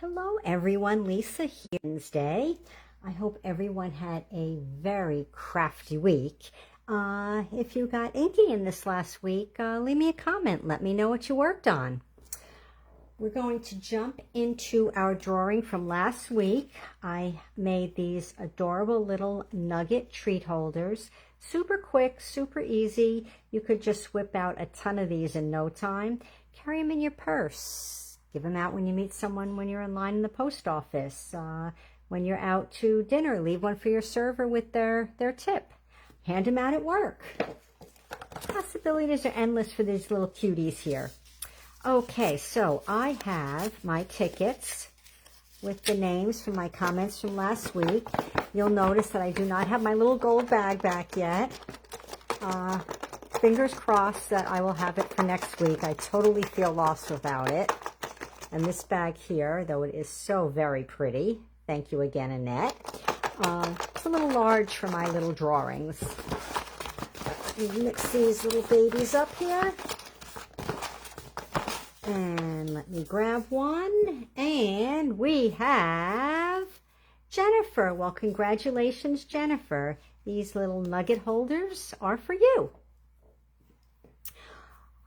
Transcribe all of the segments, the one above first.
Hello everyone, Lisa here Wednesday. I hope everyone had a very crafty week. If you got inky in this last week, leave me a comment. Let me know what you worked on. We're going to jump into our drawing from last week. I made these adorable little nugget treat holders. Super quick, super easy. You could just whip out a ton of these in no time. Carry them in your purse. Give them out when you meet someone, when you're in line in the post office, when you're out to dinner. Leave one for your server with their tip. Hand them out at work. Possibilities are endless for these little cuties here. Okay, so I have my tickets with the names from my comments from last week. You'll notice that I do not have my little gold bag back yet. Fingers crossed that I will have it for next week. I totally feel lost without it. And this bag here, though it is so very pretty. Thank you again, Annette. It's a little large for my little drawings. Mix these little babies up here. And let me grab one. And we have Jennifer. Well, congratulations, Jennifer. These little nugget holders are for you.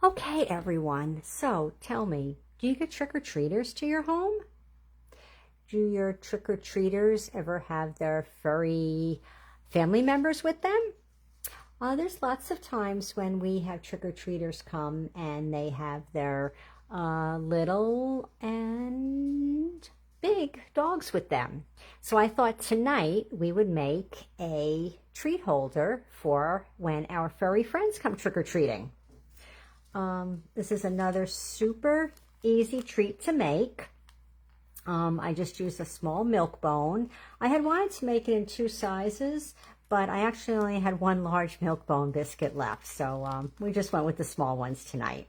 Okay, everyone. So tell me, do you get trick-or-treaters to your home? Do your trick-or-treaters ever have their furry family members with them? There's lots of times when we have trick-or-treaters come and they have their little and big dogs with them. So I thought tonight we would make a treat holder for when our furry friends come trick-or-treating. This is another super easy treat to make. I just used a small milk bone. I had wanted to make it in two sizes, but I actually only had one large milk bone biscuit left, so we just went with the small ones tonight.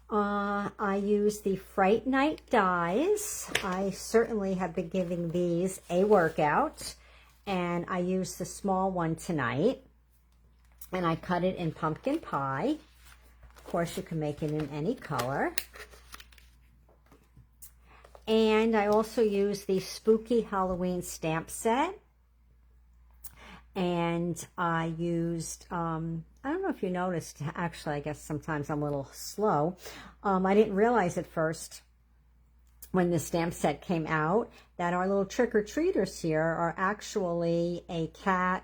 I used the Fright Night dies. I certainly have been giving these a workout, and I used the small one tonight, and I cut it in pumpkin pie. Of course, you can make it in any color. And I also used the Spooky Halloween stamp set. And I used, I don't know if you noticed, actually, I guess sometimes I'm a little slow. I didn't realize at first when the stamp set came out that our little trick-or-treaters here are actually a cat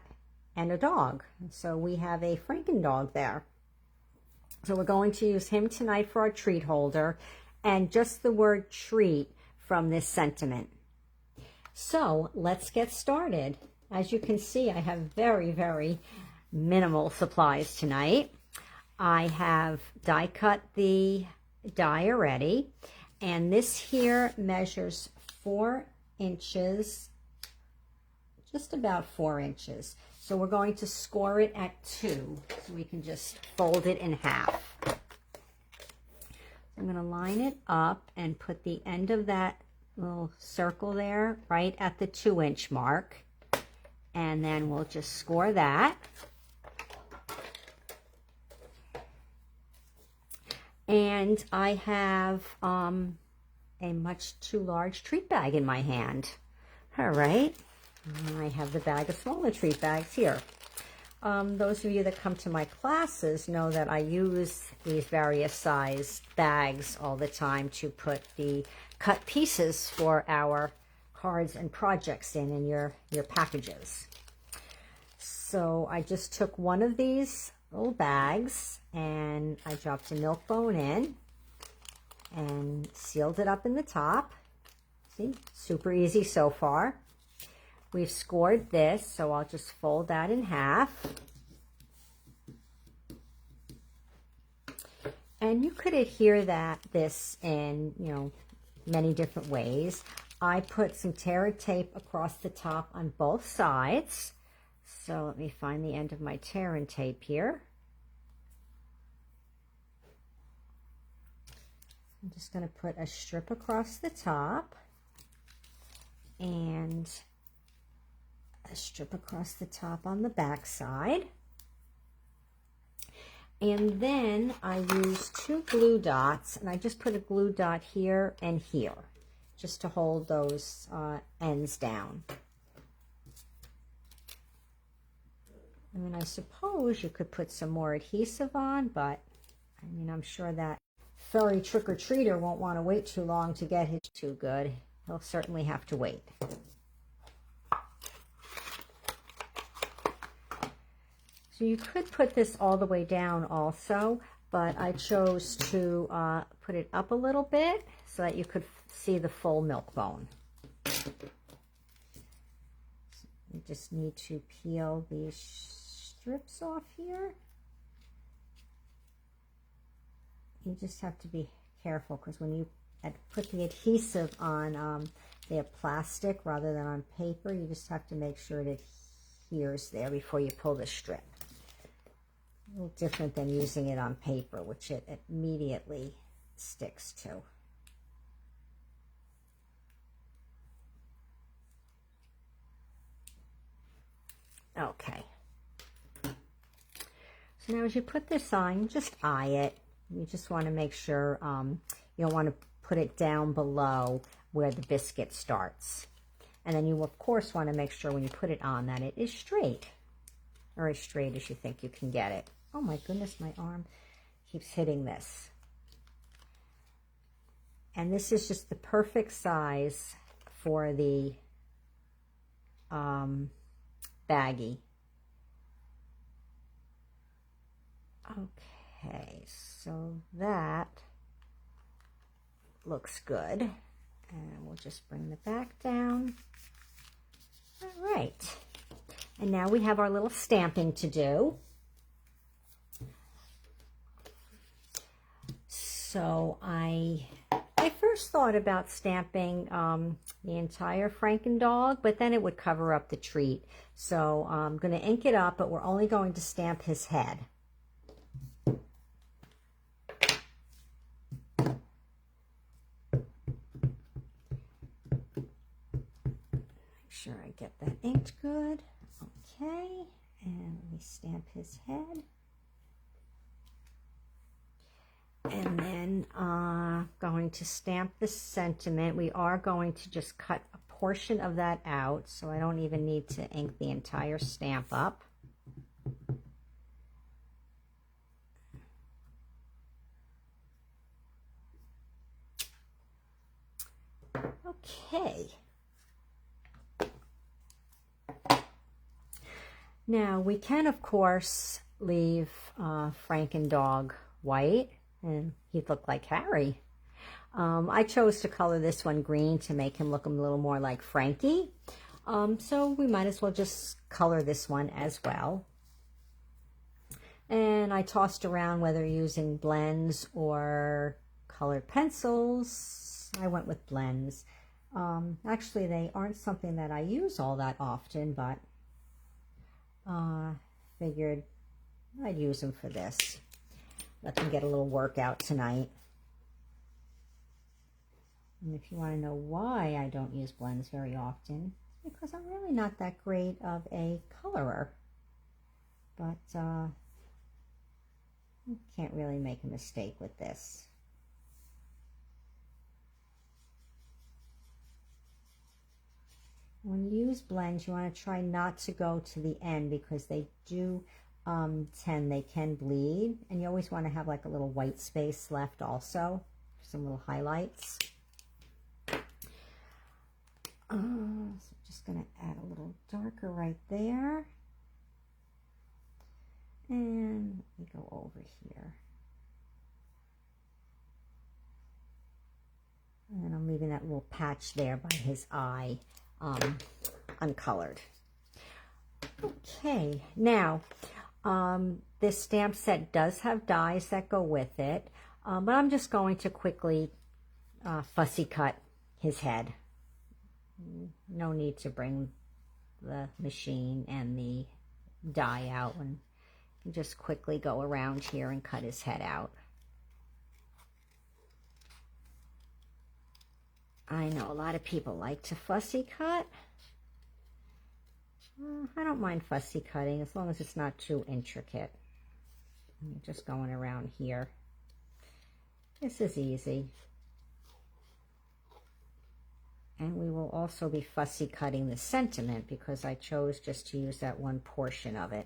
and a dog. So we have a Franken-dog there. So we're going to use him tonight for our treat holder, and just the word treat from this sentiment. So let's get started. As you can see, I have very, very minimal supplies tonight. I have die cut the die already, and this here measures 4 inches, just about 4 inches. So we're going to score it at 2, so we can just fold it in half. I'm going to line it up and put the end of that little circle there right at the 2-inch mark. And then we'll just score that. And I have a much too large treat bag in my hand. All right. I have the bag of smaller treat bags here. Those of you that come to my classes know that I use these various size bags all the time to put the cut pieces for our cards and projects in your packages. So I just took one of these little bags and I dropped a milk bone in and sealed it up in the top. See, super easy so far. We've scored this, so I'll just fold that in half. And you could adhere this in, many different ways. I put some tear tape across the top on both sides. So let me find the end of my tear and tape here. I'm just going to put a strip across the top and a strip across the top on the back side. And then I use 2 glue dots, and I just put a glue dot here and here, just to hold those ends down. I mean, I suppose you could put some more adhesive on, but I mean, I'm sure that furry trick-or-treater won't want to wait too long to get his too good. He'll certainly have to wait. So you could put this all the way down also, but I chose to put it up a little bit so that you could see the full milk bone. You just need to peel these strips off here. You just have to be careful because when you put the adhesive on the plastic rather than on paper, you just have to make sure it adheres there before you pull the strip. A little different than using it on paper, which it immediately sticks to. Okay. So now as you put this on, just eye it. You just want to make sure you don't want to put it down below where the biscuit starts. And then you, of course, want to make sure when you put it on that it is straight, or as straight as you think you can get it. Oh my goodness, my arm keeps hitting this. And this is just the perfect size for the baggie. Okay, so that looks good. And we'll just bring the back down. All right. And now we have our little stamping to do. So I first thought about stamping the entire Frankendog, but then it would cover up the treat. So I'm going to ink it up, but we're only going to stamp his head. Make sure I get that inked good. Okay, and let me stamp his head. And then going to stamp the sentiment. We are going to just cut a portion of that out, so I don't even need to ink the entire stamp up. Okay. Now we can, of course, leave Frankendog white, and he'd look like Harry. I chose to color this one green to make him look a little more like Frankie. So we might as well just color this one as well. And I tossed around whether using blends or colored pencils. I went with blends. Actually, they aren't something that I use all that often, but figured I'd use them for this. Let them get a little workout tonight. And if you want to know why I don't use blends very often, it's because I'm really not that great of a colorer. But you can't really make a mistake with this. When you use blends, you want to try not to go to the end because they do they can bleed, and you always want to have like a little white space left also, some little highlights. So I'm just going to add a little darker right there, and let me go over here, and I'm leaving that little patch there by his eye uncolored. Okay, now this stamp set does have dies that go with it, but I'm just going to quickly fussy cut his head. No need to bring the machine and the die out, and just quickly go around here and cut his head out. I know a lot of people like to fussy cut. I don't mind fussy cutting as long as it's not too intricate. I'm just going around here. This is easy. And we will also be fussy cutting the sentiment because I chose just to use that one portion of it.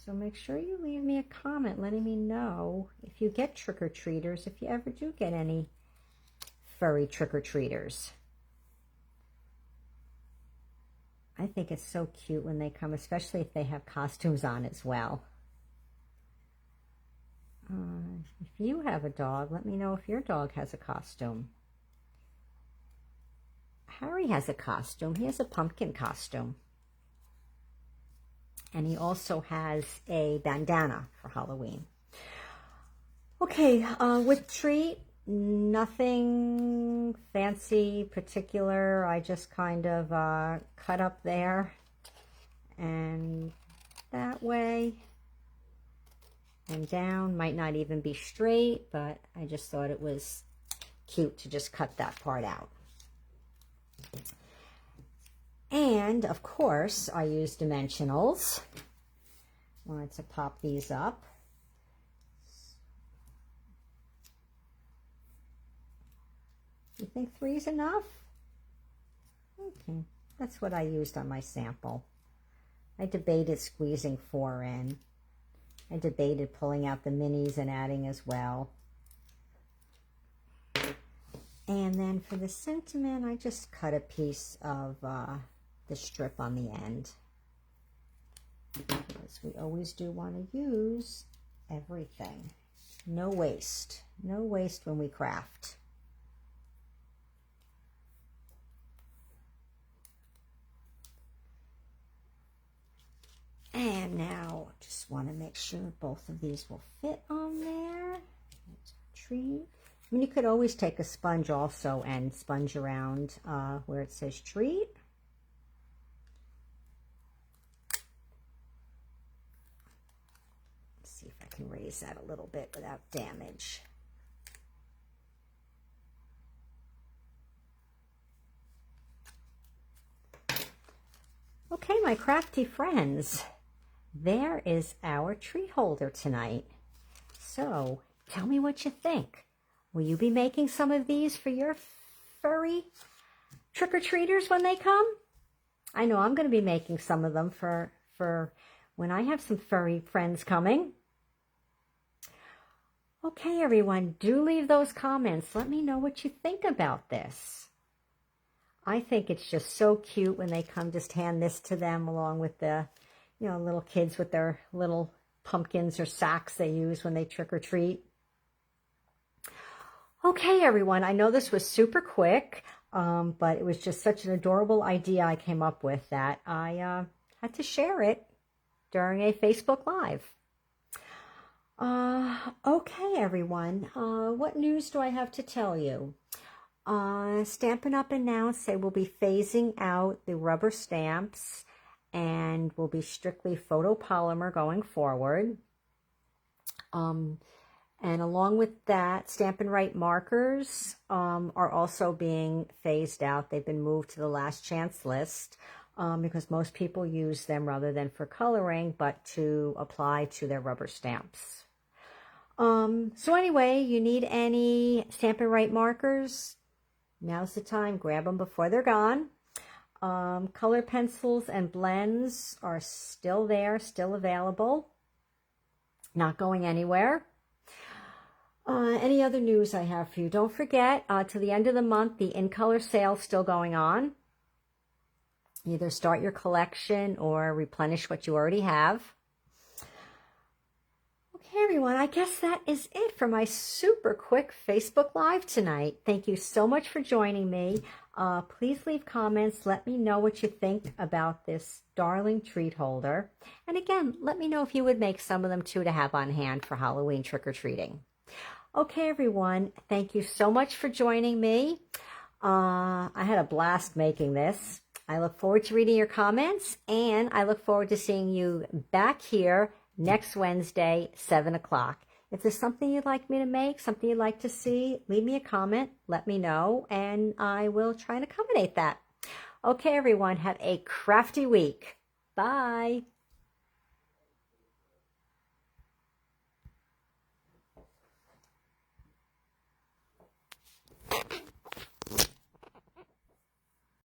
So make sure you leave me a comment letting me know if you get trick-or-treaters, if you ever do get any furry trick-or-treaters. I think it's so cute when they come, especially if they have costumes on as well. If you have a dog, let me know if your dog has a costume. Harry has a costume. He has a pumpkin costume. And he also has a bandana for Halloween. Okay, with treat, nothing fancy, particular. I just kind of cut up there and that way. And down, might not even be straight, but I just thought it was cute to just cut that part out. And of course, I used dimensionals. Wanted to pop these up. You think 3 is enough? Okay, that's what I used on my sample. I debated squeezing 4 in. I debated pulling out the minis and adding as well. And then for the sentiment, I just cut a piece of the strip on the end. Because we always do want to use everything. No waste. No waste when we craft. And now, just want to make sure both of these will fit on there. That's a tree. I mean, you could always take a sponge also and sponge around where it says treat. Let's see if I can raise that a little bit without damage. Okay, my crafty friends. There is our tree holder tonight. So, tell me what you think. Will you be making some of these for your furry trick-or-treaters when they come? I know I'm going to be making some of them for when I have some furry friends coming. Okay, everyone, do leave those comments. Let me know what you think about this. I think it's just so cute when they come, just hand this to them along with the, you know, little kids with their little pumpkins or sacks they use when they trick-or-treat. Okay, everyone, I know this was super quick, but it was just such an adorable idea I came up with that I had to share it during a Facebook Live. Okay, everyone, what news do I have to tell you? Stampin' Up! Announced they will be phasing out the rubber stamps and will be strictly photopolymer going forward. And along with that, Stampin' Write markers are also being phased out. They've been moved to the last chance list because most people use them rather than for coloring, but to apply to their rubber stamps. So anyway, you need any Stampin' Write markers? Now's the time. Grab them before they're gone. Color pencils and blends are still there, still available. Not going anywhere. Any other news I have for you? Don't forget, to the end of the month, the In Color sale is still going on. Either start your collection or replenish what you already have. Okay, everyone, I guess that is it for my super quick Facebook Live tonight. Thank you so much for joining me. Please leave comments. Let me know what you think about this darling treat holder. And again, let me know if you would make some of them too to have on hand for Halloween trick-or-treating. Okay, everyone, thank you so much for joining me. I had a blast making this. I look forward to reading your comments, and I look forward to seeing you back here next Wednesday, 7 o'clock. If there's something you'd like me to make, something you'd like to see, leave me a comment, let me know, and I will try and accommodate that. Okay, everyone, have a crafty week. Bye.